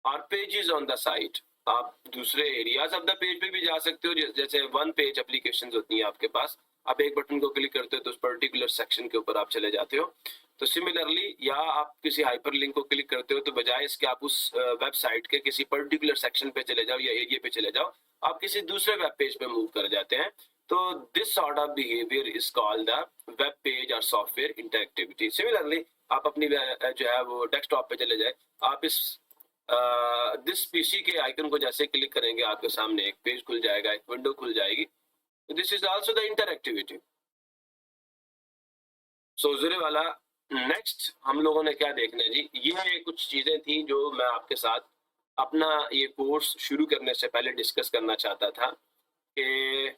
और पेजेस ऑन द साइट। आप दूसरे एरियाज ऑफ द पेज पे भी जा सकते हो, जैसे वन पेज एप्लीकेशंस होती हैं आपके पास, आप एक बटन को क्लिक करते हो तो उस पर्टिकुलर सेक्शन के ऊपर आप चले जाते हो। तो सिमिलरली या आप किसी हाइपरलिंक को क्लिक करते हो तो बजाय इसके आप उस वेबसाइट के किसी पर्टिकुलर सेक्शन पे चले जाओ या एरिया पे चले जाओ, आप किसी दूसरे वेब पेज पे मूव कर जाते हैं। तो this sort of behaviour is called the web page और सॉफ्टवेयर इंटरेक्टिविटी। सिमिलरली आप अपनी जो है वो डेस्कटॉप पे चले जाए, आप इस दिस पीसी के आइकन को जैसे क्लिक करेंगे आपके सामने एक पेज खुल जाएगा, एक विंडो खुल जाएगी। This is also the interactivity. So जुरे वाला नेक्स्ट हम लोगों ने क्या देखना है जी, ये कुछ चीजें थी जो मैं आपके साथ अपना ये कोर्स शुरू करने से पहले डिस्कस करना चाहता था कि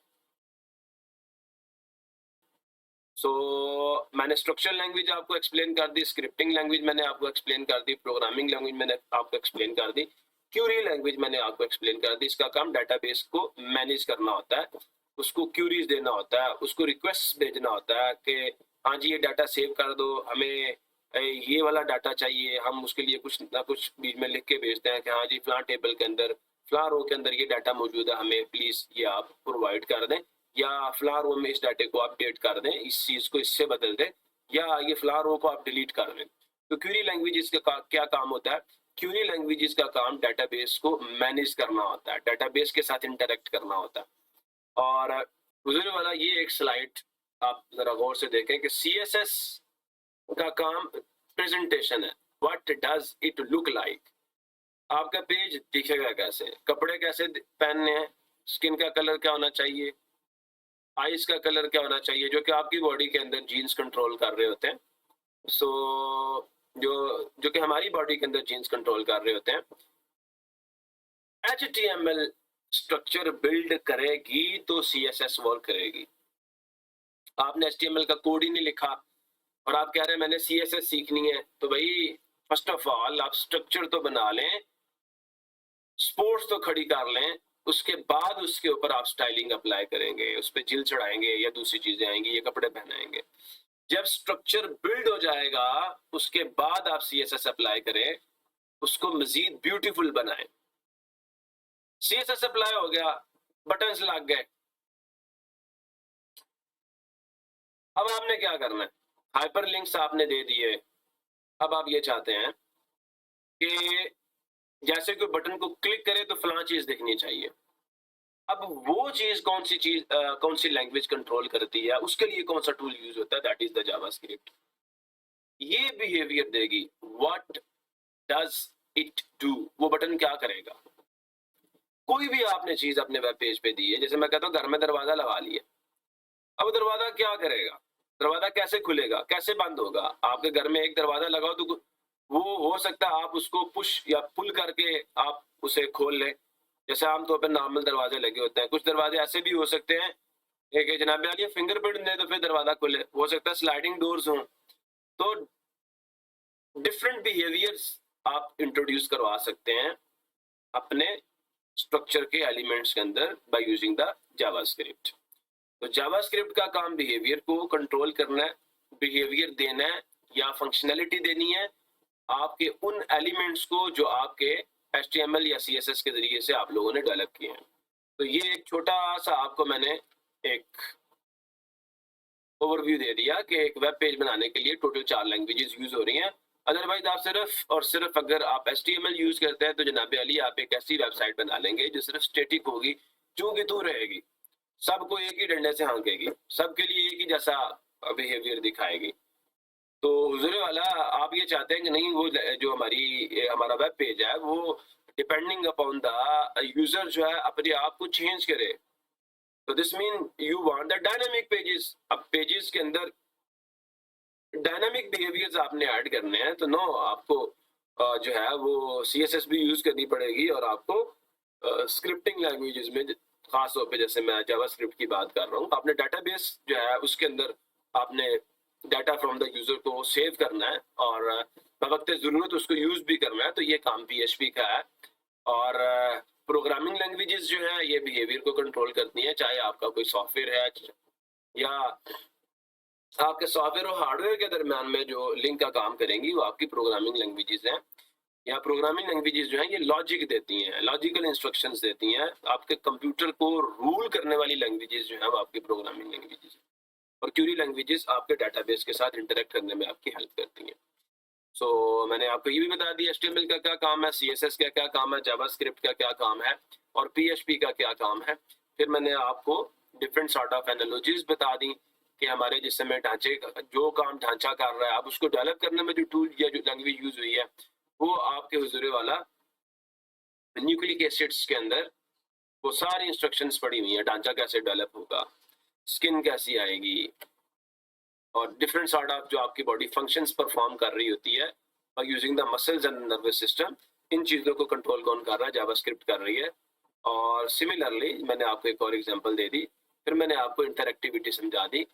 मैंने स्ट्रक्चर लैंग्वेज आपको एक्सप्लेन कर दी, स्क्रिप्टिंग लैंग्वेज मैंने आपको एक्सप्लेन कर दी, प्रोग्रामिंग लैंग्वेज मैंने आपको एक्सप्लेन कर दी, क्यूरी लैंग्वेज मैंने आपको एक्सप्लेन कर दी। इसका काम डाटाबेस को मैनेज करना होता है, उसको क्यूरीज देना होता है, उसको रिक्वेस्ट भेजना होता है कि हाँ जी ये डाटा सेव कर दो, हमें ये वाला डाटा चाहिए, हम उसके लिए कुछ ना कुछ बीच में लिख के भेजते हैं कि हाँ जी फलां टेबल के अंदर फलां रो के अंदर ये डाटा मौजूद है, हमें प्लीज ये आप प्रोवाइड कर दें, या फलां रो में इस डाटे को अपडेट कर दें, इस चीज को इससे बदल दें, या ये फलां रो को आप डिलीट कर दें। तो क्यूरी लैंग्वेजेस का क्या काम होता है, क्यूरी लैंग्वेजेस का काम डाटाबेस को मैनेज करना होता है, डाटाबेस के साथ इंटरेक्ट करना होता है। और गुजरने वाला ये एक स्लाइड आप जरा गौर से देखें कि सीएसएस का काम प्रेजेंटेशन है, what does it look like, आपका पेज दिखेगा कैसे, कपड़े कैसे पहनने हैं, स्किन का कलर क्या होना चाहिए, आइस का कलर क्या होना चाहिए, जो कि आपकी बॉडी के अंदर जीन्स कंट्रोल कर रहे होते हैं। सो जो जो कि हमारी बॉडी के अंदर जीन्स कंट्रोल कर रहे होते हैं। HTML स्ट्रक्चर बिल्ड करेगी तो CSS वर्क करेगी। आपने HTML का कोड ही नहीं लिखा और आप कह रहे हैं मैंने CSS सीखनी है, तो भाई फर्स्ट ऑफ ऑल आप स्ट्रक्चर तो बना लें, स्पोर्ट्स तो खड़ी कर लें, उसके बाद उसके ऊपर आप स्टाइलिंग अप्लाई करेंगे, उस पर जिल चढ़ाएंगे या दूसरी चीजें आएंगी, ये कपड़े पहनाएंगे। जब स्ट्रक्चर बिल्ड हो जाएगा उसके बाद आप CSS अप्लाई करें, उसको मजीद ब्यूटीफुल बनाएं। CSS अप्लाई हो गया, बटन्स लग गए, अब आपने क्या करना है, हाइपरलिंक्स आपने दे दिए। अब आप ये चाहते हैं कि जैसे कोई बटन को क्लिक करे तो फलां चीज दिखनी चाहिए। अब वो चीज कौन सी लैंग्वेज कंट्रोल करती है, उसके लिए कौन सा टूल यूज होता है, दैट इज द जावास्क्रिप्ट। ये बिहेवियर देगी, व्हाट डज इट डू, वो बटन क्या करेगा। कोई भी आपने चीज अपने वेब पेज पे दी है, जैसे मैं कहता हूँ घर में दरवाजा लगा लिया, अब दरवाजा क्या करेगा, दरवाजा कैसे खुलेगा, कैसे बंद होगा। आपके घर में एक दरवाजा लगाओ तो वो हो सकता है आप उसको पुश या पुल करके आप उसे खोल लें, जैसे आमतौर पर नॉर्मल दरवाजे लगे होते हैं। कुछ दरवाजे ऐसे भी हो सकते हैं कि जनाब आलिया फिंगरप्रिंट दे तो फिर दरवाजा खुले, हो सकता है स्लाइडिंग डोर्स हों। तो डिफरेंट बिहेवियर्स आप इंट्रोड्यूस करवा सकते हैं अपने स्ट्रक्चर के एलिमेंट्स के अंदर बाय यूजिंग द जावास्क्रिप्ट। तो जावास्क्रिप्ट का काम बिहेवियर को कंट्रोल करना है, बिहेवियर देना है या फंक्शनैलिटी देनी है आपके उन एलिमेंट्स को जो आपके HTML या CSS के जरिए से आप लोगों ने डेवलप किए हैं। तो ये एक छोटा सा आपको मैंने एक ओवरव्यू दे दिया कि एक वेब पेज बनाने के लिए टोटल 4 लैंग्वेजेस यूज हो रही हैं। अदरवाइज आप सिर्फ और सिर्फ अगर आप HTML यूज करते हैं तो जनाब अली आप एक ऐसी वेबसाइट बना लेंगे जो सिर्फ स्टैटिक होगी, जो कि तू रहेगी, सबको एक ही डंडे से हाँकेगी, सबके लिए एक ही जैसा बिहेवियर दिखाएगी। तो हुजूर वाला आप ये चाहते हैं कि नहीं, वो जो हमारा वेब पेज है वो डिपेंडिंग अपॉन द यूजर जो है अपने आप को चेंज करे। तो this mean you want the dynamic pages. अब पेजेस के अंदर डायनामिक बिहेवियर्स आपने ऐड करने हैं तो नो आपको जो है वो CSS भी यूज करनी पड़ेगी और आपको स्क्रिप्टिंग लैंग्वेजेस में खास तौर पे जैसे मैं जावास्क्रिप्ट की बात कर रहा हूँ, अपने डेटाबेस जो है उसके अंदर आपने डाटा फ्रॉम द यूजर को सेव करना है और बवक्त जरूरत उसको यूज भी करना है। तो ये काम PHP का है। और प्रोग्रामिंग लैंग्वेजेस जो है ये बिहेवियर को कंट्रोल करती हैं, चाहे आपका कोई सॉफ्टवेयर है या आपके सॉफ्टवेयर और हार्डवेयर के दरमियान में जो लिंक का काम करेंगी वो आपकी प्रोग्रामिंग लैंग्वेजेस हैं। या प्रोग्रामिंग लैंग्वेजेस जो हैं ये लॉजिक देती हैं, लॉजिकल इंस्ट्रक्शंस देती हैं, आपके कंप्यूटर को रूल करने वाली लैंग्वेजेस जो है वो आपकी प्रोग्रामिंग लैंग्वेजेस हैं। और क्यूरी लैंग्वेजेस आपके डाटाबेस के साथ इंटरेक्ट करने में आपकी हेल्प करती हैं। सो मैंने आपको ये भी बता दिया HTML का क्या काम है, CSS का क्या काम है, जावास्क्रिप्ट का क्या काम है और PHP का क्या काम है। फिर मैंने आपको डिफरेंट सॉर्ट ऑफ एनालॉजीज बता दी कि हमारे जिस समय ढांचे जो काम ढांचा कर रहा है, आप उसको डेवलप करने में जो टूल या जो लैंग्वेज यूज हुई है वो आपके हुजूर वाला न्यूक्लिक एसिड्स के अंदर वो सारी इंस्ट्रक्शंस पड़ी हुई है, ढांचा कैसे डेवलप होगा, स्किन कैसी आएगी और डिफरेंट सॉर्ट ऑफ जो आपकी बॉडी फंक्शंस परफॉर्म कर रही होती है और using the muscles and nervous system, इन चीज़ों को कंट्रोल कौन कर रहा है, जावास्क्रिप्ट कर रही है। और सिमिलरली मैंने आपको एक और एग्जांपल दे दी, फिर मैंने आपको इंटरएक्टिविटी समझा दी